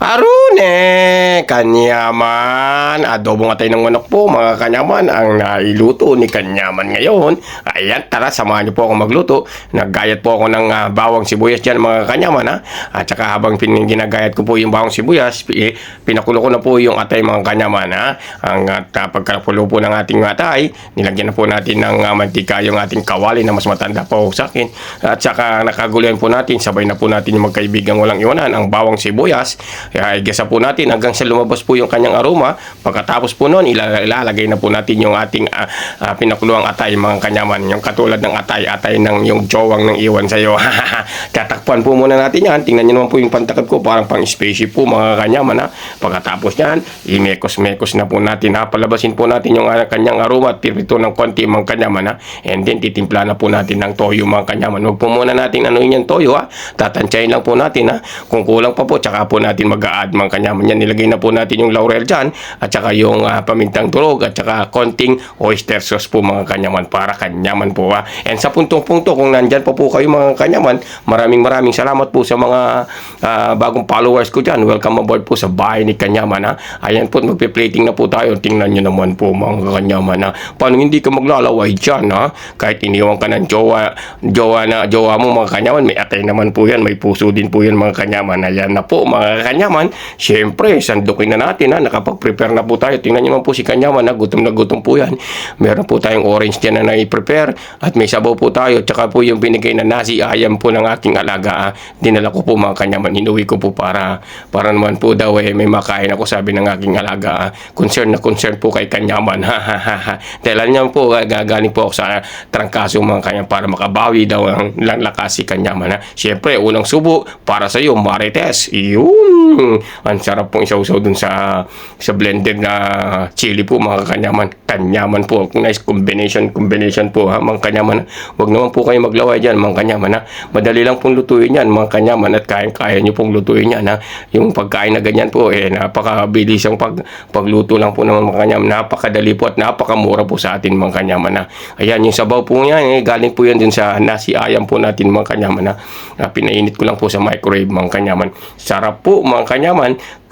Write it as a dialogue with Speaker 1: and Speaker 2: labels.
Speaker 1: Arune, Kanyaman, adobong atay ng manok po mga kanyaman ang nailuto ni Kanyaman ngayon. Ayan, tara samahan niyo po ako magluto. Naggayat po ako ng bawang sibuyas dyan mga kanyaman ha. At saka habang ginagayat ko po yung bawang sibuyas, pinakulo ko na po yung atay mga kanyaman ha. Pagkakulo po ng ating atay, nilagyan na po natin ng mantika yung ating kawali na mas matanda po sa akin. At saka nakaguluhan po natin, sabay na po natin yung magkaibigang walang iwanan, ang bawang sibuyas. Kaya igasa po natin hanggang sa lumabas po yung kanyang aroma. Pagkatapos po noon, ilalagay na po natin yung ating pinakuluang atay mga kanyaman. Yung katulad ng atay ng yung jowang ng iwan sa'yo. Tatakpan po muna natin yan. Tingnan nyo naman po yung pantakip ko. Parang pang-spacey po mga kanyaman ha. Pagkatapos yan, imekos-mekos na po natin ha. Palabasin po natin yung kanyang aroma at pirito ng konti mga kanyaman ha. And then titimpla na po natin ng toyo mga kanyaman. Huwag po muna natin anuin yung toyo ha. Tatansyahin lang po natin ha. Kung kulang pa po, tsaka po natin mag-a-add mga kanyaman yan. Nilagay na po natin yung laurel dyan at saka yung pamintang durog at saka konting oyster sauce po mga kanyaman para kanyaman po ha. And sa puntong-punto kung nandyan pa po kayo mga kanyaman, maraming salamat po sa mga bagong followers ko dyan. Welcome aboard po sa bahay ni Kanyaman ha. Ayan po, magpe-plating na po tayo. Tingnan nyo naman po mga kanyaman ha. Paano hindi ka maglalaway dyan ha? Kahit iniwan ka ng jowa mo mga kanyaman, may atay naman po yan, may puso din po yan mga kanyaman. Ayan na po mga kanyaman. Siyempre, sandukin na natin ha. Nakapag-prepare na po tayo. Tingnan nyo naman po si Kanyaman ha. Gutom na gutom po yan. Meron po tayong orange dyan na nai-prepare at may sabaw po tayo. Tsaka po yung binigay na nasi ayam po ng aking alaga ha. Dinala ko po mga kanyaman. Inuwi ko po para naman po daw may makain ako, sabi ng aking alaga ha. Concern po kay Kanyaman ha. Dahil niya po gagaling po ako sa trangkaso mga kanyaman para makabawi daw ang lakas si Kanyaman ha. Siyempre, unang subo para sa iyo Marites. Yun. Ang sarap pong isaw-saw dun sa blended na chili po mga kanyaman. Kanyaman po. Nice combination po ha mga kanyaman. Huwag naman po kayo maglaway dyan mga kanyaman ha. Madali lang pong lutuin yan mga kanyaman at kaya nyo pong lutuin yan ha. Yung pagkain na ganyan po napakabilis ang pagluto lang po ng mga kanyaman. Napakadali po at napakamura po sa atin mga kanyaman ha. Ayan yung sabaw po yan galing po yan dun sa nasi ayam po natin mga kanyaman ha. Pinainit ko lang po sa microwave mga kanyaman. Sarap po mga kanyaman. Kanyaman.